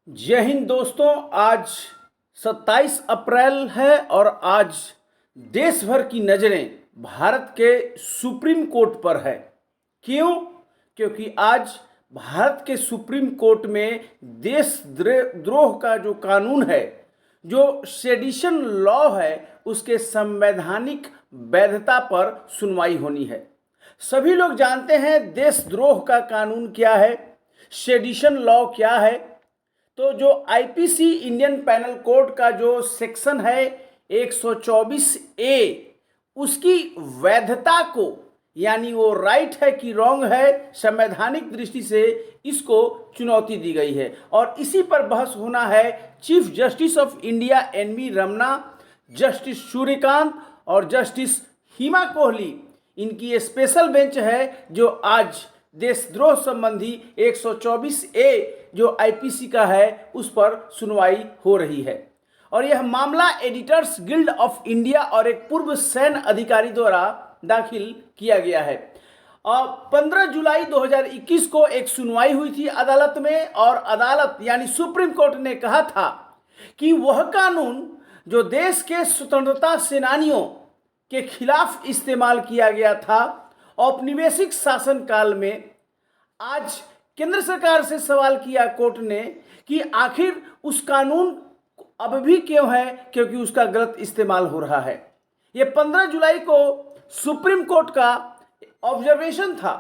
जय हिंद दोस्तों। आज 27 अप्रैल है और आज देश भर की नज़रें भारत के सुप्रीम कोर्ट पर है। क्यों? क्योंकि आज भारत के सुप्रीम कोर्ट में देशद्रोह का जो कानून है, जो सेडिशन लॉ है, उसके संवैधानिक वैधता पर सुनवाई होनी है। सभी लोग जानते हैं देशद्रोह का कानून क्या है, सेडिशन लॉ क्या है। तो जो आईपीसी इंडियन पैनल कोड का जो सेक्शन है 124 ए, उसकी वैधता को, यानी वो राइट है कि रॉन्ग है, संवैधानिक दृष्टि से इसको चुनौती दी गई है। और इसी पर बहस होना है chief justice of India N V. Ramana, justice Suryakant और जस्टिस हिमा कोहली, इनकी स्पेशल बेंच है जो आज देशद्रोह संबंधी 124 ए जो आईपीसी का है उस पर सुनवाई हो रही है। और यह मामला एडिटर्स गिल्ड ऑफ इंडिया और एक पूर्व सैन्य अधिकारी द्वारा दाखिल किया गया है। और 15 जुलाई 2021 को एक सुनवाई हुई थी अदालत में, और अदालत यानी सुप्रीम कोर्ट ने कहा था कि वह कानून जो देश के स्वतंत्रता सेनानियों के खिलाफ इस्तेमाल किया गया था औपनिवेशिक शासन काल में, आज केंद्र सरकार से सवाल किया कोर्ट ने कि आखिर उस कानून अब भी क्यों है, क्योंकि उसका गलत इस्तेमाल हो रहा है। ये 15 जुलाई को सुप्रीम कोर्ट का ऑब्जर्वेशन था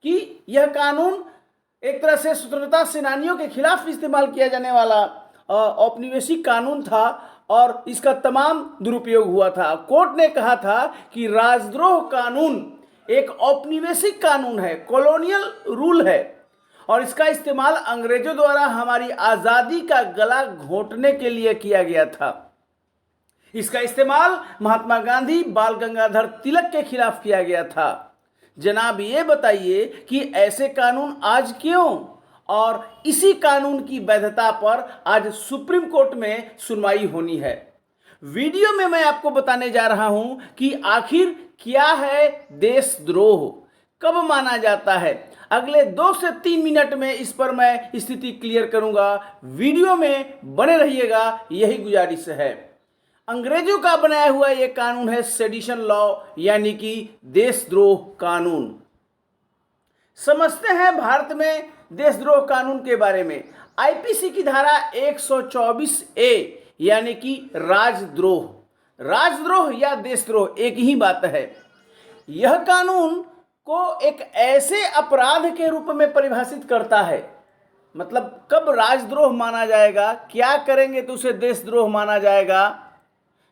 कि यह कानून एक तरह से स्वतंत्रता सेनानियों के खिलाफ इस्तेमाल किया जाने वाला औपनिवेशिक कानून था और इसका तमाम दुरुपयोग हुआ था। कोर्ट ने कहा था कि राजद्रोह कानून एक औपनिवेशिक कानून है, कॉलोनियल रूल है, और इसका इस्तेमाल अंग्रेजों द्वारा हमारी आज़ादी का गला घोंटने के लिए किया गया था। इसका इस्तेमाल महात्मा गांधी, बाल गंगाधर तिलक के खिलाफ किया गया था। जनाब, ये बताइए कि ऐसे कानून आज क्यों, और इसी कानून की वैधता पर आज सुप्रीम कोर्ट में सुनवाई होनी है। वीडियो में मैं आपको बताने जा रहा हूं कि आखिर क्या है देशद्रोह, कब माना जाता है। अगले 2 से 3 मिनट में इस पर मैं स्थिति क्लियर करूंगा। वीडियो में बने रहिएगा, यही गुजारिश है। अंग्रेजों का बनाया हुआ यह कानून है सेडिशन लॉ, यानी कि देशद्रोह कानून। समझते हैं भारत में देशद्रोह कानून के बारे में। आईपीसी की धारा 124 ए यानी कि राजद्रोह, राजद्रोह या देशद्रोह एक ही बात है। यह कानून को एक ऐसे अपराध के रूप में परिभाषित करता है, मतलब कब राजद्रोह माना जाएगा, क्या करेंगे तो उसे देशद्रोह माना जाएगा,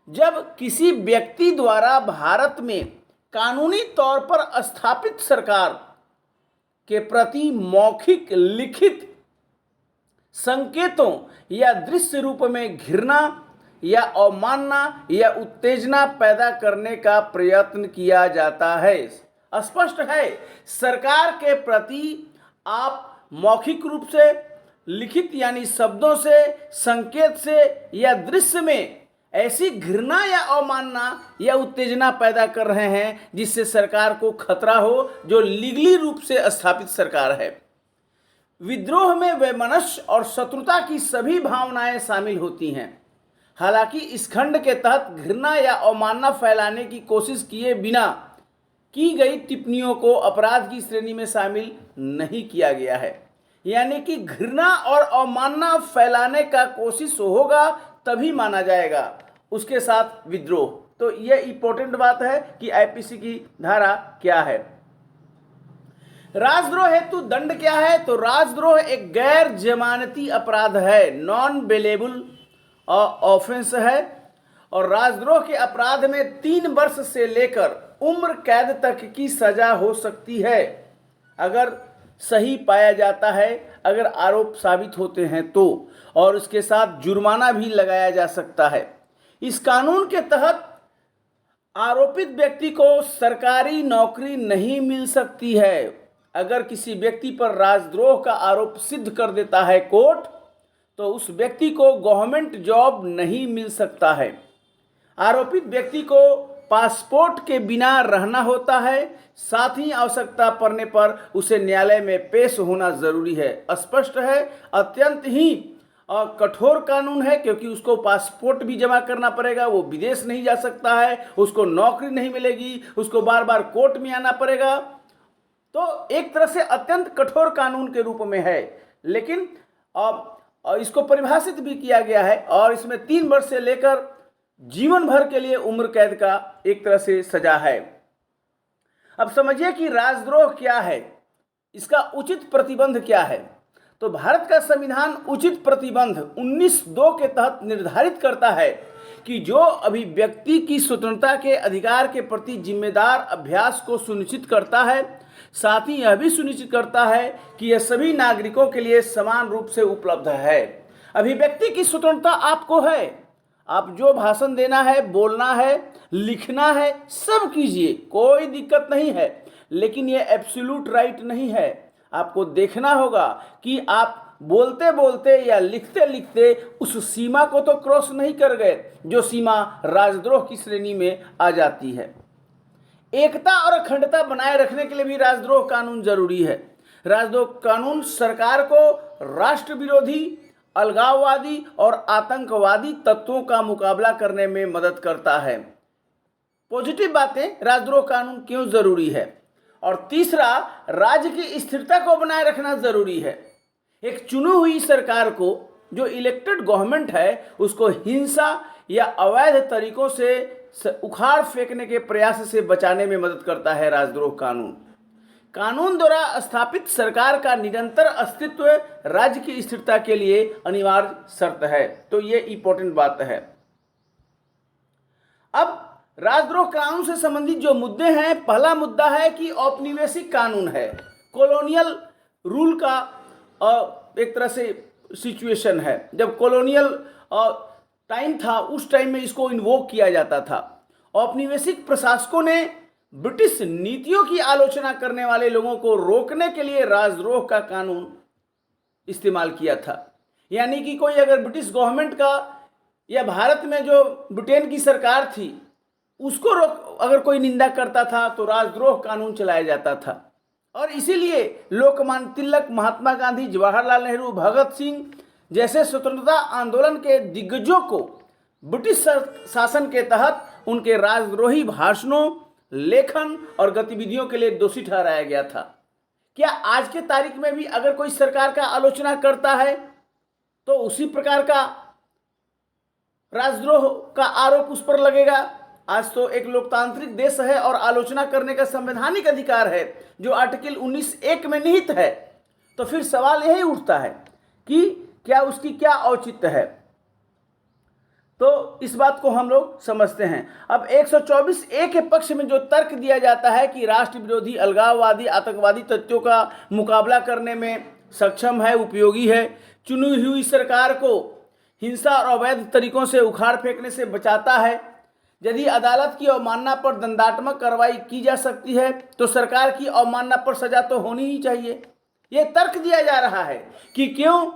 जब किसी व्यक्ति द्वारा भारत में कानूनी तौर पर स्थापित सरकार के प्रति मौखिक, लिखित संकेतों या दृश्य रूप में घृणा या अवमानना या उत्तेजना पैदा करने का प्रयत्न किया जाता है। स्पष्ट है, सरकार के प्रति आप मौखिक रूप से, लिखित यानी शब्दों से, संकेत से या दृश्य में ऐसी घृणा या अवमानना या उत्तेजना पैदा कर रहे हैं जिससे सरकार को खतरा हो, जो लीगली रूप से स्थापित सरकार है। विद्रोह में वैमनस्य और शत्रुता की सभी भावनाएं शामिल होती हैं। हालांकि इस खंड के तहत घृणा या अवमानना फैलाने की कोशिश किए बिना की गई टिप्पणियों को अपराध की श्रेणी में शामिल नहीं किया गया है। यानी कि घृणा और अवमानना फैलाने का कोशिश होगा तभी माना जाएगा, उसके साथ विद्रोह। तो यह इंपॉर्टेंट बात है कि आईपीसी की धारा क्या है। राजद्रोह हेतु दंड क्या है? तो राजद्रोह एक गैर जमानती अपराध है, नॉन बेलेबल ऑफेंस है, और राजद्रोह के अपराध में 3 वर्ष से लेकर उम्र कैद तक की सजा हो सकती है, अगर सही पाया जाता है, अगर आरोप साबित होते हैं तो, और उसके साथ जुर्माना भी लगाया जा सकता है। इस कानून के तहत आरोपित व्यक्ति को सरकारी नौकरी नहीं मिल सकती है। अगर किसी व्यक्ति पर राजद्रोह का आरोप सिद्ध कर देता है कोर्ट, तो उस व्यक्ति को गवर्नमेंट जॉब नहीं मिल सकता है। आरोपित व्यक्ति को पासपोर्ट के बिना रहना होता है, साथ ही आवश्यकता पड़ने पर उसे न्यायालय में पेश होना जरूरी है। स्पष्ट है, अत्यंत ही कठोर कानून है, क्योंकि उसको पासपोर्ट भी जमा करना पड़ेगा, वो विदेश नहीं जा सकता है, उसको नौकरी नहीं मिलेगी, उसको बार बार कोर्ट में आना पड़ेगा। तो एक तरह से अत्यंत कठोर कानून के रूप में है, लेकिन इसको परिभाषित भी किया गया है और इसमें 3 वर्ष से लेकर जीवन भर के लिए उम्र कैद का एक तरह से सजा है। अब समझिए कि राजद्रोह क्या है, इसका उचित प्रतिबंध क्या है। तो भारत का संविधान उचित प्रतिबंध 19(2) के तहत निर्धारित करता है कि जो अभिव्यक्ति की स्वतंत्रता के अधिकार के प्रति जिम्मेदार अभ्यास को सुनिश्चित करता है, साथ ही यह भी सुनिश्चित करता है कि यह सभी नागरिकों के लिए समान रूप से उपलब्ध है। अभिव्यक्ति की स्वतंत्रता आपको है, आप जो भाषण देना है, बोलना है, लिखना है, सब कीजिए, कोई दिक्कत नहीं है, लेकिन ये एब्सोल्यूट राइट नहीं है। आपको देखना होगा कि आप बोलते बोलते या लिखते लिखते उस सीमा को तो क्रॉस नहीं कर गए जो सीमा राजद्रोह की श्रेणी में आ जाती है। एकता और अखंडता बनाए रखने के लिए भी राजद्रोह कानून जरूरी है। राजद्रोह कानून सरकार को राष्ट्र विरोधी, अलगाववादी और आतंकवादी तत्वों का मुकाबला करने में मदद करता है। पॉजिटिव बातें, राजद्रोह कानून क्यों जरूरी है। और तीसरा, राज्य की स्थिरता को बनाए रखना जरूरी है। एक चुनी हुई सरकार को, जो इलेक्टेड गवर्नमेंट है, उसको हिंसा या अवैध तरीकों से उखाड़ फेंकने के प्रयास से बचाने में मदद करता है राजद्रोह कानून। कानून द्वारा स्थापित सरकार का निरंतर अस्तित्व राज्य की स्थिरता के लिए अनिवार्य शर्त है। तो ये इंपॉर्टेंट बात है। अब राजद्रोह कानून से संबंधित जो मुद्दे हैं, पहला मुद्दा है कि औपनिवेशिक कानून है, कॉलोनियल रूल का एक तरह से सिचुएशन है। जब कॉलोनियल टाइम था, उस टाइम में इसको इन्वोक किया जाता था। औपनिवेशिक प्रशासकों ने ब्रिटिश नीतियों की आलोचना करने वाले लोगों को रोकने के लिए राजद्रोह का कानून इस्तेमाल किया था। यानी कि कोई अगर ब्रिटिश गवर्नमेंट का या भारत में जो ब्रिटेन की सरकार थी उसको अगर कोई निंदा करता था तो राजद्रोह कानून चलाया जाता था। और इसीलिए लोकमान्य तिलक, महात्मा गांधी, जवाहरलाल नेहरू, भगत सिंह जैसे स्वतंत्रता आंदोलन के दिग्गजों को ब्रिटिश शासन के तहत उनके राजद्रोही भाषणों, लेखन और गतिविधियों के लिए दोषी ठहराया गया था। क्या आज के तारीख में भी अगर कोई सरकार का आलोचना करता है तो उसी प्रकार का राजद्रोह का आरोप उस पर लगेगा? आज तो एक लोकतांत्रिक देश है और आलोचना करने का संवैधानिक अधिकार है जो आर्टिकल 19(1) में निहित है। तो फिर सवाल यही उठता है कि क्या उसकी क्या औचित्य है। तो इस बात को हम लोग समझते हैं। अब 124(a) के पक्ष में जो तर्क दिया जाता है कि राष्ट्र विरोधी, अलगाववादी, आतंकवादी तत्वों का मुकाबला करने में सक्षम है, उपयोगी है, चुनी हुई सरकार को हिंसा और अवैध तरीकों से उखाड़ फेंकने से बचाता है, यदि अदालत की अवमानना पर दंडात्मक कार्रवाई की जा सकती है तो सरकार की अवमानना पर सजा तो होनी ही चाहिए। ये तर्क दिया जा रहा है कि क्यों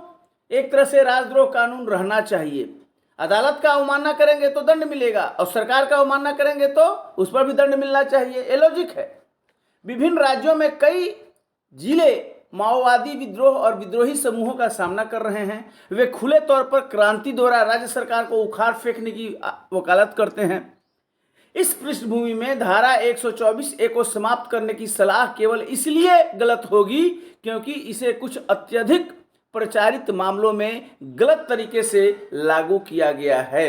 एक तरह से राजद्रोह कानून रहना चाहिए। अदालत का अवमानना करेंगे तो दंड मिलेगा और सरकार का अवमानना करेंगे तो उस पर भी दंड मिलना चाहिए। ये लॉजिक है। विभिन्न राज्यों में कई जिले माओवादी विद्रोह और विद्रोही समूहों का सामना कर रहे हैं। वे खुले तौर पर क्रांति द्वारा राज्य सरकार को उखाड़ फेंकने की वकालत करते हैं। इस पृष्ठभूमि में धारा 124(a) को समाप्त करने की सलाह केवल इसलिए गलत होगी क्योंकि इसे कुछ अत्यधिक प्रचारित मामलों में गलत तरीके से लागू किया गया है।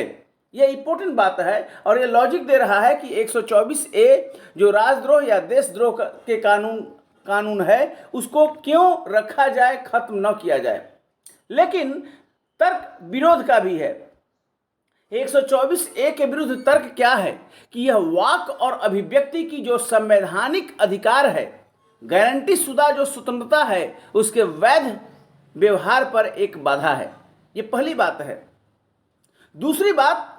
यह इंपॉर्टेंट बात है और यह लॉजिक दे रहा है कि 124(a) जो राजद्रोह या देशद्रोह के कानून है उसको क्यों रखा जाए, खत्म न किया जाए। लेकिन तर्क विरोध का भी है। 124(a) के विरुद्ध तर्क क्या है कि यह वाक और अभिव्यक्ति की जो संवैधानिक अधिकार है, गारंटी शुदा जो स्वतंत्रता है, उसके वैध व्यवहार पर एक बाधा है। ये पहली बात है। दूसरी बात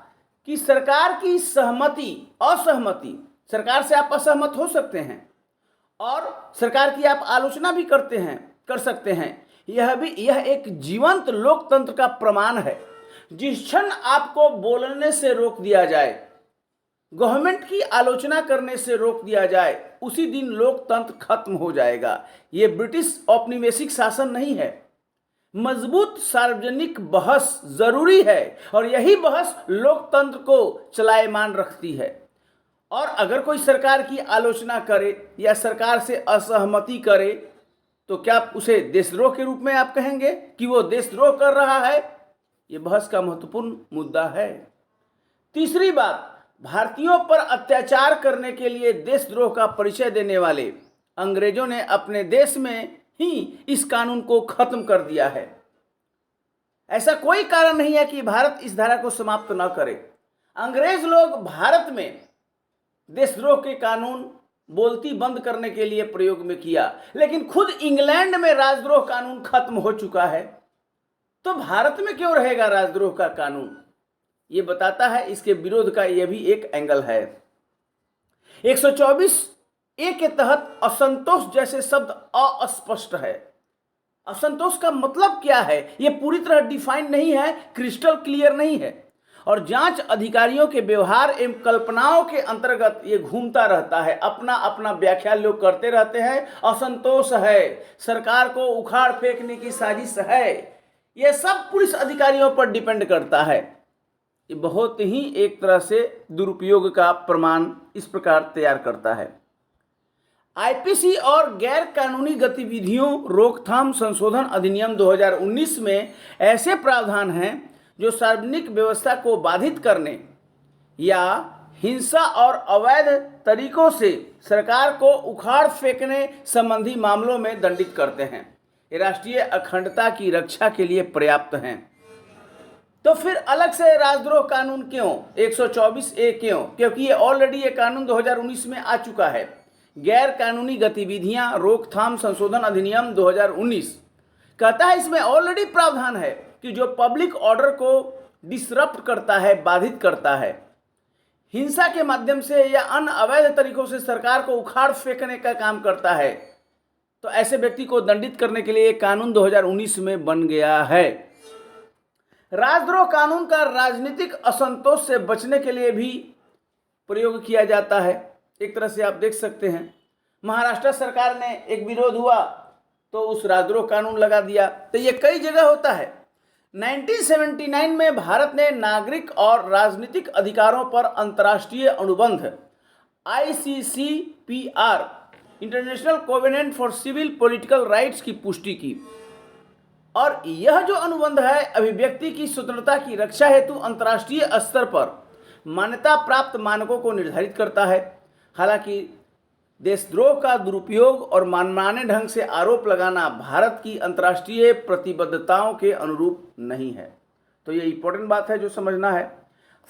कि सरकार की सहमति, असहमति, सरकार से आप असहमत हो सकते हैं और सरकार की आप आलोचना भी कर सकते हैं। यह एक जीवंत लोकतंत्र का प्रमाण है। जिस क्षण आपको बोलने से रोक दिया जाए, गवर्नमेंट की आलोचना करने से रोक दिया जाए, उसी दिन लोकतंत्र खत्म हो जाएगा। ये ब्रिटिश औपनिवेशिक शासन नहीं है। मजबूत सार्वजनिक बहस जरूरी है और यही बहस लोकतंत्र को चलायमान रखती है। और अगर कोई सरकार की आलोचना करे या सरकार से असहमति करे तो क्या उसे देशद्रोह के रूप में आप कहेंगे कि वो देशद्रोह कर रहा है? ये बहस का महत्वपूर्ण मुद्दा है। तीसरी बात, भारतीयों पर अत्याचार करने के लिए देशद्रोह का परिचय देने वाले अंग्रेजों ने अपने देश में ही इस कानून को खत्म कर दिया है। ऐसा कोई कारण नहीं है कि भारत इस धारा को समाप्त न करे। अंग्रेज लोग भारत में देशद्रोह के कानून बोलती बंद करने के लिए प्रयोग में किया, लेकिन खुद इंग्लैंड में राजद्रोह कानून खत्म हो चुका है, तो भारत में क्यों रहेगा राजद्रोह का कानून? ये बताता है, इसके विरोध का यह भी एक एंगल है। 124A के तहत असंतोष जैसे शब्द अस्पष्ट है। असंतोष का मतलब क्या है ये पूरी तरह डिफाइन नहीं है, क्रिस्टल क्लियर नहीं है, और जांच अधिकारियों के व्यवहार एवं कल्पनाओं के अंतर्गत ये घूमता रहता है। अपना अपना व्याख्या लोग करते रहते हैं। असंतोष है, सरकार को उखाड़ फेंकने की साजिश है, ये सब पुलिस अधिकारियों पर डिपेंड करता है। ये बहुत ही एक तरह से दुरुपयोग का प्रमाण इस प्रकार तैयार करता है। आईपीसी और गैर कानूनी गतिविधियों रोकथाम संशोधन अधिनियम 2019 में ऐसे प्रावधान हैं जो सार्वजनिक व्यवस्था को बाधित करने या हिंसा और अवैध तरीकों से सरकार को उखाड़ फेंकने संबंधी मामलों में दंडित करते हैं। ये राष्ट्रीय अखंडता की रक्षा के लिए पर्याप्त हैं। तो फिर अलग से राजद्रोह कानून क्यों, 124A क्यों? क्योंकि ये ऑलरेडी ये कानून 2019 में आ चुका है। गैर कानूनी गतिविधियां रोकथाम संशोधन अधिनियम 2019 कहता है, इसमें ऑलरेडी प्रावधान है कि जो पब्लिक ऑर्डर को डिसरप्ट करता है, बाधित करता है, हिंसा के माध्यम से या अन्य अवैध तरीकों से सरकार को उखाड़ फेंकने का काम करता है, तो ऐसे व्यक्ति को दंडित करने के लिए कानून 2019 में बन गया है। राजद्रोह कानून का राजनीतिक असंतोष से बचने के लिए भी प्रयोग किया जाता है। एक तरह से आप देख सकते हैं, महाराष्ट्र सरकार ने एक विरोध हुआ तो उस राजद्रोह कानून लगा दिया। तो ये कई जगह होता है। 1979 में भारत ने नागरिक और राजनीतिक अधिकारों पर अंतर्राष्ट्रीय अनुबंध ICCPR International Covenant for Civil Political Rights की पुष्टि की, और यह जो अनुबंध है अभिव्यक्ति की स्वतंत्रता की रक्षा हेतु अंतर्राष्ट्रीय स्तर पर मान्यता प्राप्त मानकों को निर्धारित करता है। हालांकि देशद्रोह का दुरुपयोग और मनमाने ढंग से आरोप लगाना भारत की अंतर्राष्ट्रीय प्रतिबद्धताओं के अनुरूप नहीं है। तो ये इंपॉर्टेंट बात है जो समझना है।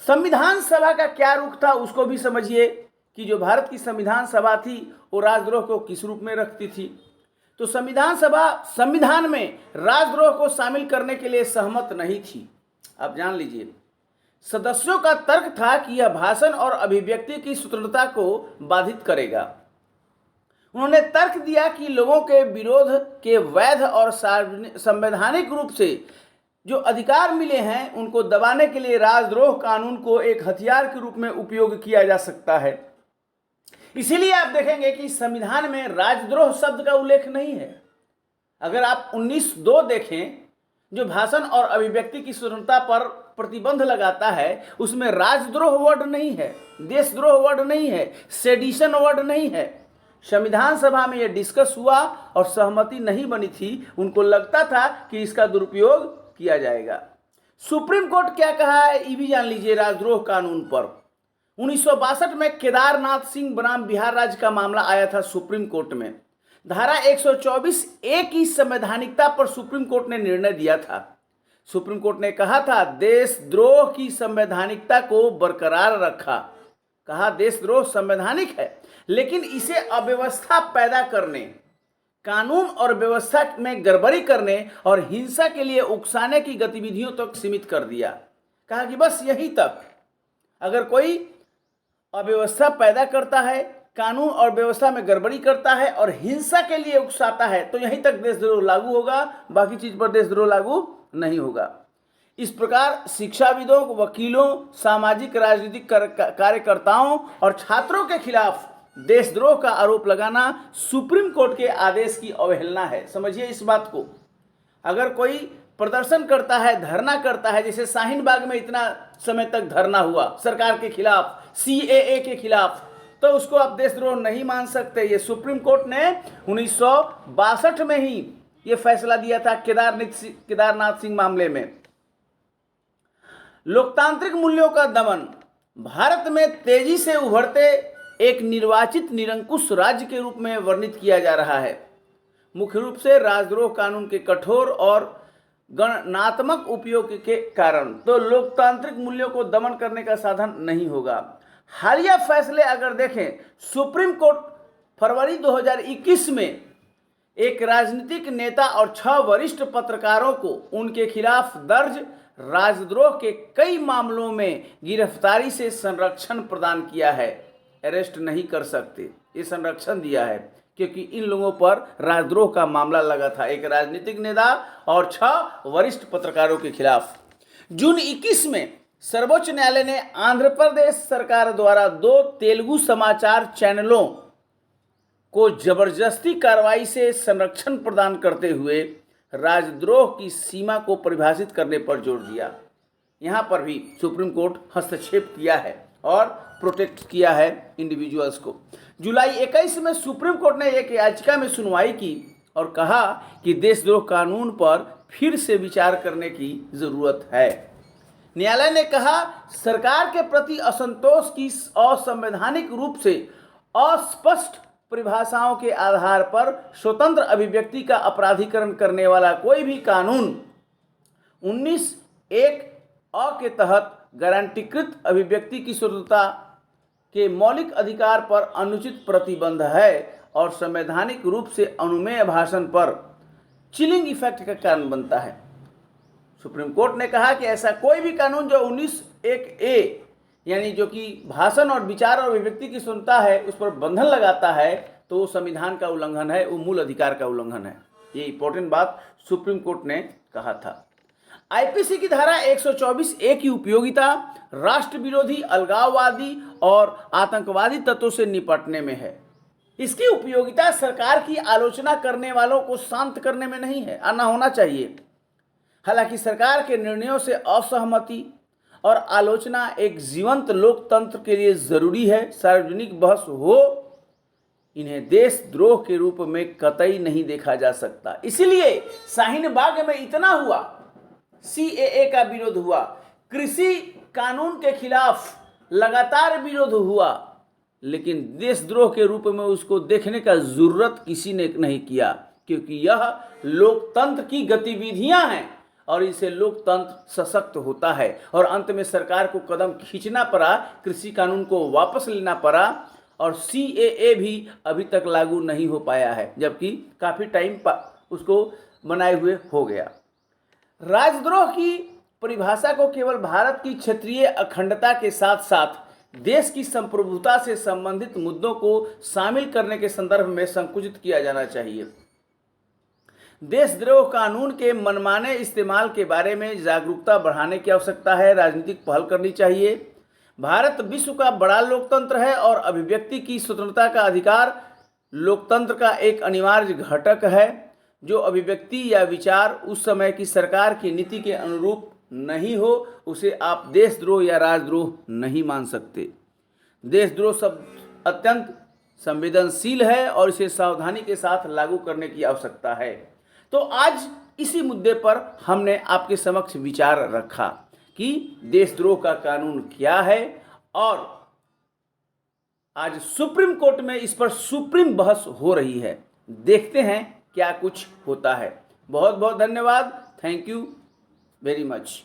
संविधान सभा का क्या रुख था उसको भी समझिए कि जो भारत की संविधान सभा थी वो राजद्रोह को किस रूप में रखती थी। तो संविधान सभा संविधान में राजद्रोह को शामिल करने के लिए सहमत नहीं थी। आप जान लीजिए, सदस्यों का तर्क था कि यह भाषण और अभिव्यक्ति की स्वतंत्रता को बाधित करेगा। उन्होंने तर्क दिया कि लोगों के विरोध के वैध और संवैधानिक रूप से जो अधिकार मिले हैं उनको दबाने के लिए राजद्रोह कानून को एक हथियार के रूप में उपयोग किया जा सकता है। इसीलिए आप देखेंगे कि संविधान में राजद्रोह शब्द का उल्लेख नहीं है। अगर आप 19(2) देखें जो भाषण और अभिव्यक्ति की स्वतंत्रता पर प्रतिबंध लगाता है, उसमें राजद्रोह वर्ड नहीं है, देशद्रोह वर्ड नहीं है, सेडिशन वर्ड नहीं है। संविधान सभा में यह डिस्कस हुआ और सहमति नहीं बनी थी। उनको लगता था कि इसका दुरुपयोग किया जाएगा। सुप्रीम कोर्ट क्या कहा है ये भी जान लीजिए राजद्रोह कानून पर। 1962 में केदारनाथ सिंह बनाम बिहार राज्य का मामला आया था सुप्रीम कोर्ट में। धारा 124A की संवैधानिकता पर सुप्रीम कोर्ट ने निर्णय दिया था। सुप्रीम कोर्ट ने कहा था देशद्रोह की संवैधानिकता को बरकरार रखा। कहा देशद्रोह संवैधानिक है, लेकिन इसे अव्यवस्था पैदा करने, कानून और व्यवस्था में गड़बड़ी करने और हिंसा के लिए उकसाने की गतिविधियों तक सीमित कर दिया। कहा कि बस यहीं तक। अगर कोई अव्यवस्था पैदा करता है, कानून और व्यवस्था में गड़बड़ी करता है और हिंसा के लिए उकसाता है तो यहीं तक देशद्रोह लागू होगा, बाकी चीज पर देशद्रोह लागू नहीं होगा। इस प्रकार शिक्षाविदों, वकीलों, सामाजिक राजनीतिक कार्यकर्ताओं और छात्रों के खिलाफ देशद्रोह का आरोप लगाना सुप्रीम कोर्ट के आदेश की अवहेलना है। समझिए इस बात को। अगर कोई प्रदर्शन करता है, धरना करता है, जैसे शाहीन बाग में इतना समय तक धरना हुआ सरकार के खिलाफ, CAA के खिलाफ, तो उसको आप देशद्रोह नहीं मान सकते। ये सुप्रीम कोर्ट ने 1962 में ही ये फैसला दिया था केदारनाथ सिंह मामले में। लोकतांत्रिक मूल्यों का दमन, भारत में तेजी से उभरते एक निर्वाचित निरंकुश राज्य के रूप में वर्णित किया जा रहा है, मुख्य रूप से राजद्रोह कानून के कठोर और गणनात्मक उपयोग के कारण। तो लोकतांत्रिक मूल्यों को दमन करने का साधन नहीं होगा। हालिया फैसले अगर देखें, सुप्रीम कोर्ट फरवरी 2021 में एक राजनीतिक नेता और 6 वरिष्ठ पत्रकारों को उनके खिलाफ दर्ज राजद्रोह के कई मामलों में गिरफ्तारी से संरक्षण प्रदान किया है। अरेस्ट नहीं कर सकते, ये संरक्षण दिया है, क्योंकि इन लोगों पर राजद्रोह का मामला लगा था, एक राजनीतिक नेता और 6 वरिष्ठ पत्रकारों के खिलाफ। जून 21 में सर्वोच्च न्यायालय ने आंध्र प्रदेश सरकार द्वारा 2 तेलुगु समाचार चैनलों को जबरदस्ती कार्रवाई से संरक्षण प्रदान करते हुए राजद्रोह की सीमा को परिभाषित करने पर जोर दिया। यहाँ पर भी सुप्रीम कोर्ट हस्तक्षेप किया है और प्रोटेक्ट किया है इंडिविजुअल्स को। जुलाई 21 में सुप्रीम कोर्ट ने एक याचिका में सुनवाई की और कहा कि देशद्रोह कानून पर फिर से विचार करने की जरूरत है। न्यायालय ने कहा, सरकार के प्रति असंतोष की असंवैधानिक रूप से अस्पष्ट परिभाषाओं के आधार पर स्वतंत्र अभिव्यक्ति का अपराधीकरण करने वाला कोई भी कानून 19(1)(अ) के तहत गारंटीकृत अभिव्यक्ति की स्वतंत्रता के मौलिक अधिकार पर अनुचित प्रतिबंध है और संवैधानिक रूप से अनुमेय भाषण पर चिलिंग इफेक्ट का कारण बनता है। सुप्रीम कोर्ट ने कहा कि ऐसा कोई भी कानून जो 19(1)(a) यानी जो कि भाषण और विचार और अभिव्यक्ति की स्वतंत्रता है उस पर बंधन लगाता है, तो वो संविधान का उल्लंघन है, वो मूल अधिकार का उल्लंघन है। ये इंपॉर्टेंट बात सुप्रीम कोर्ट ने कहा था। आईपीसी की धारा 124(a) की उपयोगिता राष्ट्र विरोधी, अलगाववादी और आतंकवादी तत्वों से निपटने में है। इसकी उपयोगिता सरकार की आलोचना करने वालों को शांत करने में नहीं है, आना होना चाहिए। हालांकि सरकार के निर्णयों से असहमति और आलोचना एक जीवंत लोकतंत्र के लिए जरूरी है। सार्वजनिक बहस हो, इन्हें देशद्रोह के रूप में कतई नहीं देखा जा सकता। इसीलिए शाहीन बाग में इतना हुआ, CAA का विरोध हुआ, कृषि कानून के खिलाफ लगातार विरोध हुआ, लेकिन देशद्रोह के रूप में उसको देखने का जरूरत किसी ने नहीं किया, क्योंकि यह लोकतंत्र की गतिविधियां हैं और इससे लोकतंत्र सशक्त होता है। और अंत में सरकार को कदम खींचना पड़ा, कृषि कानून को वापस लेना पड़ा और CAA भी अभी तक लागू नहीं हो पाया है, जबकि काफ़ी टाइम उसको बनाए हुए हो गया। राजद्रोह की परिभाषा को केवल भारत की क्षेत्रीय अखंडता के साथ साथ देश की संप्रभुता से संबंधित मुद्दों को शामिल करने के संदर्भ में संकुचित किया जाना चाहिए। देशद्रोह कानून के मनमाने इस्तेमाल के बारे में जागरूकता बढ़ाने की आवश्यकता है, राजनीतिक पहल करनी चाहिए। भारत विश्व का बड़ा लोकतंत्र है और अभिव्यक्ति की स्वतंत्रता का अधिकार लोकतंत्र का एक अनिवार्य घटक है। जो अभिव्यक्ति या विचार उस समय की सरकार की नीति के अनुरूप नहीं हो, उसे आप देशद्रोह या राजद्रोह नहीं मान सकते। देशद्रोह शब्द अत्यंत संवेदनशील है और इसे सावधानी के साथ लागू करने की आवश्यकता है। तो आज इसी मुद्दे पर हमने आपके समक्ष विचार रखा कि देशद्रोह का कानून क्या है, और आज सुप्रीम कोर्ट में इस पर सुप्रीम बहस हो रही है। देखते हैं क्या कुछ होता है। बहुत बहुत धन्यवाद। Thank you very much.